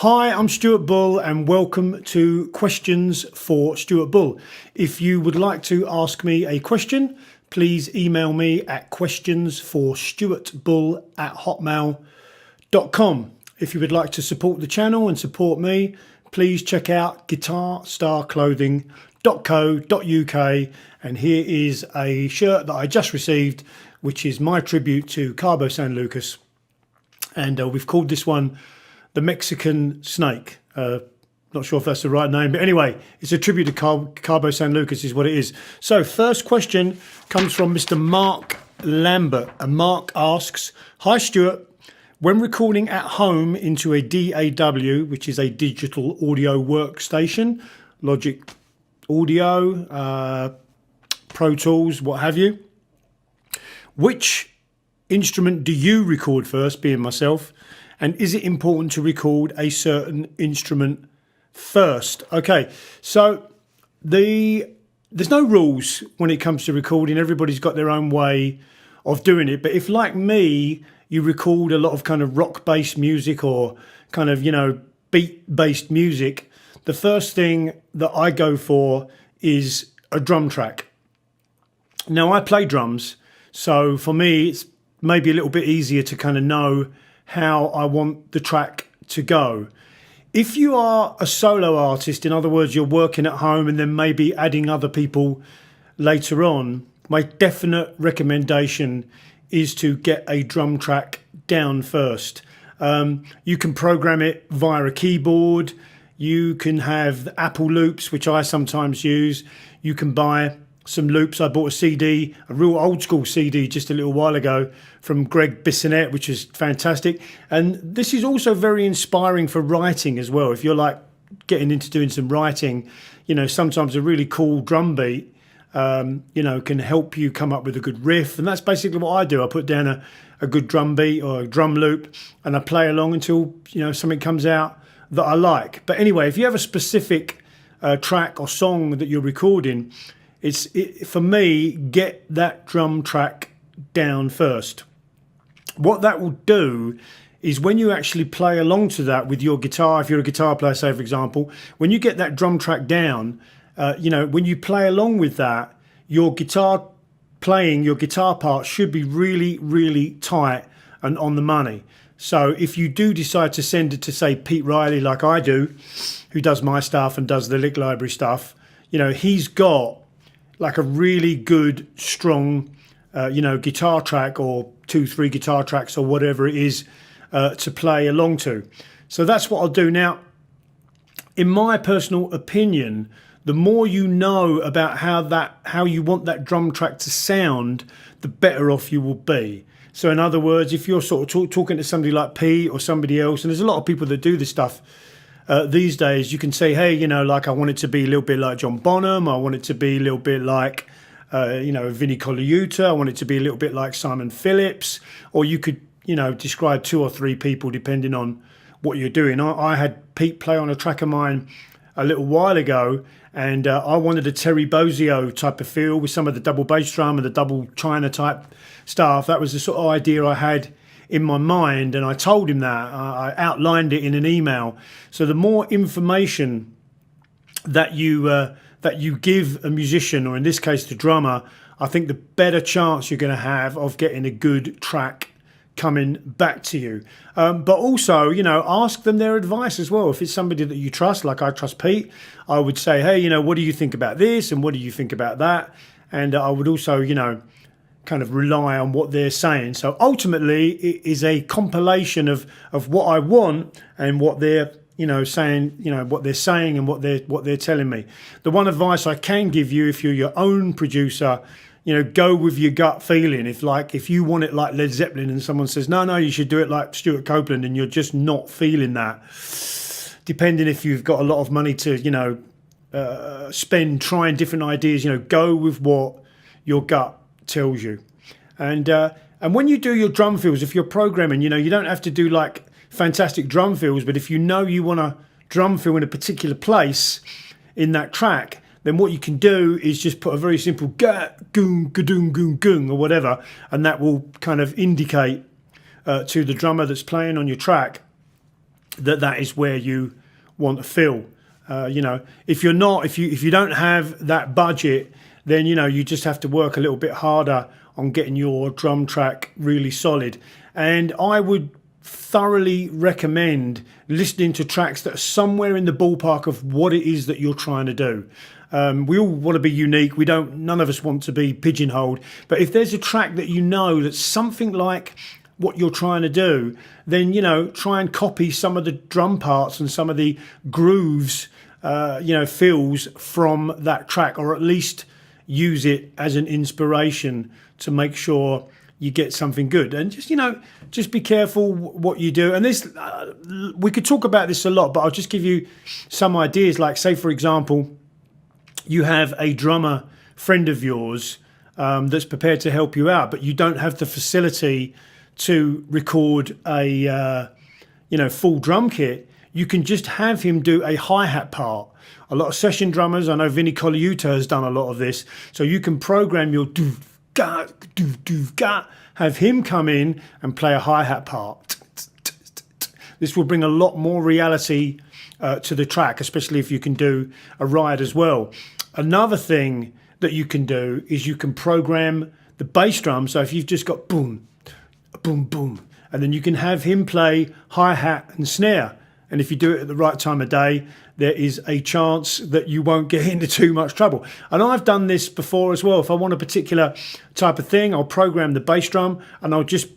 Hi, I'm Stuart Bull and welcome to Questions for Stuart Bull. If you would like to ask me a question, please email me at questionsforstuartbull@hotmail.com. If you would like to support the channel and support me, please check out guitarstarclothing.co.uk, and here is a shirt that I just received, which is my tribute to Cabo San Lucas, and we've called this one the Mexican Snake. Not sure if that's the right name, but anyway, it's a tribute to Cabo San Lucas is what it is. So first question comes from Mr. Mark Lambert, and Mark asks, hi Stuart, when recording at home into a DAW, which is a digital audio workstation, Logic Audio, Pro Tools, what have you, which instrument do you record first, being myself? And is it important to record a certain instrument first? Okay, so there's no rules when it comes to recording. Everybody's got their own way of doing it. But if, like me, you record a lot of kind of rock-based music or kind of, beat-based music, the first thing that I go for is a drum track. Now, I play drums, so for me, it's maybe a little bit easier to kind of know how I want the track to go. If you are a solo artist, in other words, you're working at home and then maybe adding other people later on, my definite recommendation is to get a drum track down first. You can program it via a keyboard. You can have the Apple loops, which I sometimes use. You can buy some loops. I bought a CD, a real old school CD just a little while ago from Greg Bissonette, which is fantastic. And this is also very inspiring for writing as well. If you're like getting into doing some writing, sometimes a really cool drum beat, can help you come up with a good riff. And that's basically what I do. I put down a good drum beat or a drum loop and I play along until, something comes out that I like. But anyway, if you have a specific track or song that you're recording, for me, get that drum track down first. What that will do is when you actually play along to that with your guitar, if you're a guitar player, say for example, when you get that drum track down, when you play along with that, your guitar playing, your guitar part should be really, really tight and on the money. So if you do decide to send it to, say, Pete Riley, like I do, who does my stuff and does the lick library stuff, he's got like a really good, strong, guitar track or 2-3 guitar tracks or whatever it is to play along to. So that's what I'll do. Now, in my personal opinion, the more you know about how you want that drum track to sound, the better off you will be. So in other words, if you're sort of talking to somebody like Pete or somebody else, and there's a lot of people that do this stuff these days, you can say, hey, I want it to be a little bit like John Bonham. I want it to be a little bit like, Vinnie Colaiuta. I want it to be a little bit like Simon Phillips. Or you could, describe 2 or 3 people depending on what you're doing. I had Pete play on a track of mine a little while ago, and I wanted a Terry Bozzio type of feel with some of the double bass drum and the double China type stuff. That was the sort of idea I had in my mind, and I told him that. I outlined it in an email. So the more information that you give a musician, or in this case the drummer, I think the better chance you're going to have of getting a good track coming back to you. But also, ask them their advice as well. If it's somebody that you trust, like I trust Pete, I would say, hey, what do you think about this and what do you think about that? And I would also, kind of rely on what they're saying. So ultimately it is a compilation of what I want and what they're saying, what they're saying and what they're telling me. The one advice I can give you, if you're your own producer, go with your gut feeling. If you want it like Led Zeppelin and someone says no, you should do it like Stuart Copeland, and you're just not feeling that, depending if you've got a lot of money to spend trying different ideas, go with what your gut tells you. And when you do your drum fills, if you're programming, you don't have to do like fantastic drum fills, but if you want a drum fill in a particular place in that track, then what you can do is just put a very simple ga goong gadoong goong goong or whatever, and that will kind of indicate to the drummer that's playing on your track that is where you want to fill. If you don't have that budget, then you just have to work a little bit harder on getting your drum track really solid. And I would thoroughly recommend listening to tracks that are somewhere in the ballpark of what it is that you're trying to do. We all want to be unique. None of us want to be pigeonholed. But if there's a track that that's something like what you're trying to do, then try and copy some of the drum parts and some of the grooves, fills from that track, or at least use it as an inspiration to make sure you get something good. And just be careful what you do. And this, we could talk about this a lot, but I'll just give you some ideas. Like, say for example, you have a drummer friend of yours that's prepared to help you out, but you don't have the facility to record a full drum kit. You can just have him do a hi-hat part. A lot of session drummers, I know Vinny Colaiuta has done a lot of this, so you can program your do-ga, do-ga, have him come in and play a hi-hat part. This will bring a lot more reality to the track, especially if you can do a ride as well. Another thing that you can do is you can program the bass drum. So if you've just got boom, boom, boom, and then you can have him play hi-hat and snare. And if you do it at the right time of day, there is a chance that you won't get into too much trouble. And I've done this before as well. If I want a particular type of thing, I'll program the bass drum and I'll just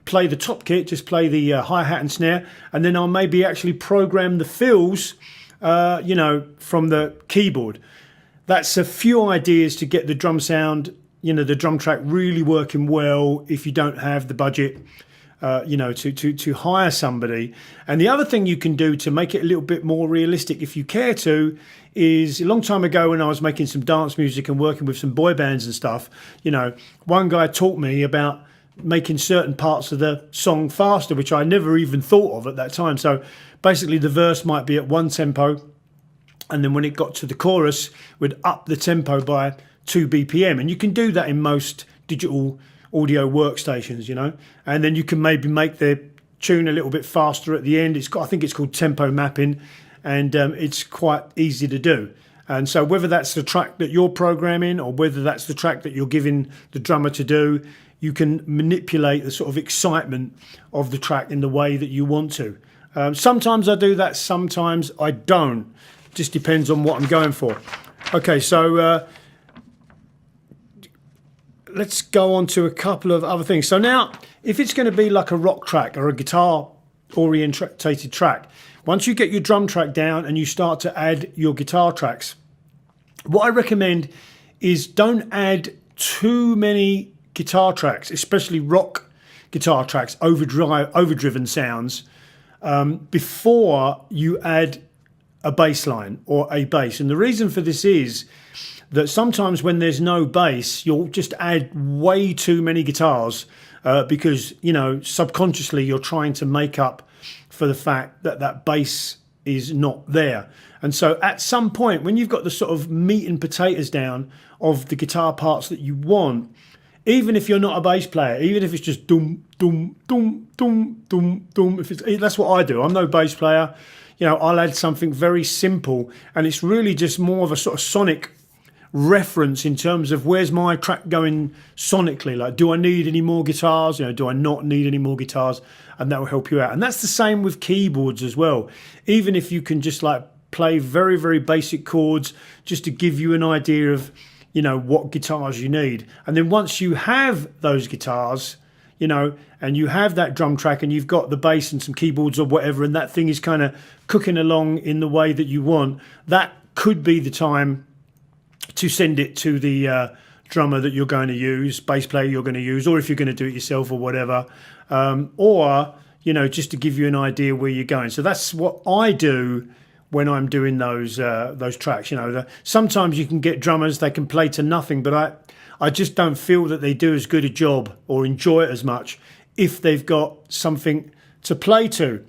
play the top kit, just play the hi-hat and snare, and then I'll maybe actually program the fills, from the keyboard. That's a few ideas to get the drum sound, the drum track really working well if you don't have the budget, to hire somebody. And the other thing you can do to make it a little bit more realistic, if you care to, is a long time ago when I was making some dance music and working with some boy bands and stuff, one guy taught me about making certain parts of the song faster, which I never even thought of at that time. So basically the verse might be at one tempo, and then when it got to the chorus, we'd up the tempo by 2 BPM. And you can do that in most digital audio workstations, and then you can maybe make the tune a little bit faster at the end. I think it's called tempo mapping, and it's quite easy to do. And so whether that's the track that you're programming or whether that's the track that you're giving the drummer to do, you can manipulate the sort of excitement of the track in the way that you want to. Sometimes I do that, sometimes I don't. Just depends on what I'm going for. Okay, so let's go on to a couple of other things. So now, if it's going to be like a rock track or a guitar orientated track, once you get your drum track down and you start to add your guitar tracks, what I recommend is don't add too many guitar tracks, especially rock guitar tracks, overdriven sounds, before you add a bass line or a bass. And the reason for this is that sometimes when there's no bass, you'll just add way too many guitars because, subconsciously you're trying to make up for the fact that that bass is not there. And so at some point, when you've got the sort of meat and potatoes down of the guitar parts that you want, even if you're not a bass player, even if it's just dum, dum, dum, dum, dum, dum, that's what I do. I'm no bass player. I'll add something very simple, and it's really just more of a sort of sonic reference in terms of where's my track going sonically. Like, do I need any more guitars? Do I not need any more guitars? And that will help you out. And that's the same with keyboards as well. Even if you can just like play very, very basic chords just to give you an idea of, what guitars you need. And then once you have those guitars, and you have that drum track and you've got the bass and some keyboards or whatever, and that thing is kind of cooking along in the way that you want, that could be the time to send it to the drummer that you're going to use, bass player you're going to use, or if you're going to do it yourself or whatever, or just to give you an idea where you're going. So that's what I do when I'm doing those tracks. Sometimes you can get drummers, they can play to nothing, but I just don't feel that they do as good a job or enjoy it as much if they've got something to play to.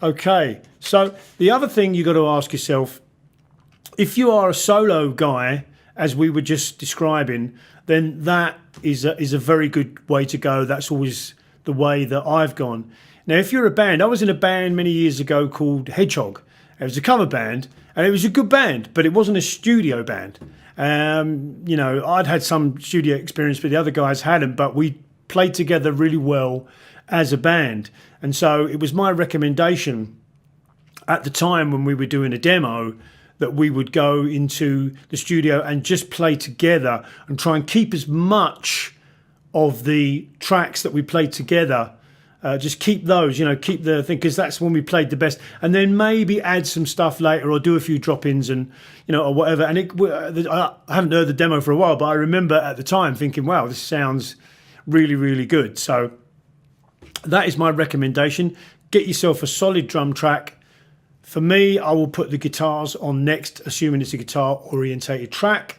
Okay, so the other thing you got to ask yourself, if you are a solo guy, as we were just describing, then that is a very good way to go. That's always the way that I've gone. Now, if you're a band, I was in a band many years ago called Hedgehog. It was a cover band, and it was a good band, but it wasn't a studio band. You know, I'd had some studio experience, but the other guys hadn't, but we played together really well as a band. And so it was my recommendation at the time when we were doing a demo that we would go into the studio and just play together and try and keep as much of the tracks that we played together, just keep those, you know, keep the thing, because that's when we played the best, and then maybe add some stuff later or do a few drop-ins and, you know, or whatever. And I haven't heard the demo for a while, but I remember at the time thinking, wow, this sounds really, really good. So that is my recommendation. Get yourself a solid drum track. For me, I will put the guitars on next, assuming it's a guitar orientated track.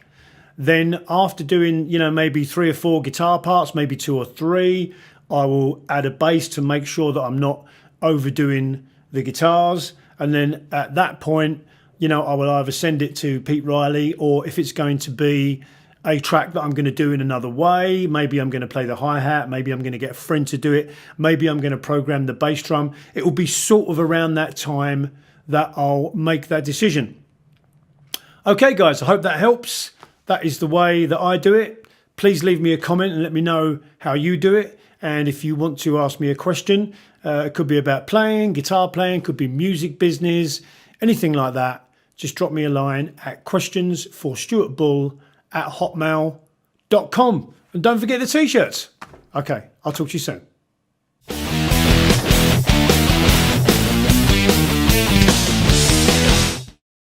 Then after doing, you know, maybe 3 or 4 guitar parts, maybe 2 or 3, I will add a bass to make sure that I'm not overdoing the guitars. And then at that point, you know, I will either send it to Pete Riley, or if it's going to be a track that I'm going to do in another way, maybe I'm going to play the hi-hat, maybe I'm going to get a friend to do it, maybe I'm going to program the bass drum. It will be sort of around that time that I'll make that decision. Okay, guys, I hope that helps. That is the way that I do it. Please leave me a comment and let me know how you do it. And if you want to ask me a question, it could be about playing, guitar playing, could be music business, anything like that, just drop me a line at questionsforstuartbull@hotmail.com. And don't forget the t-shirts. Okay, I'll talk to you soon.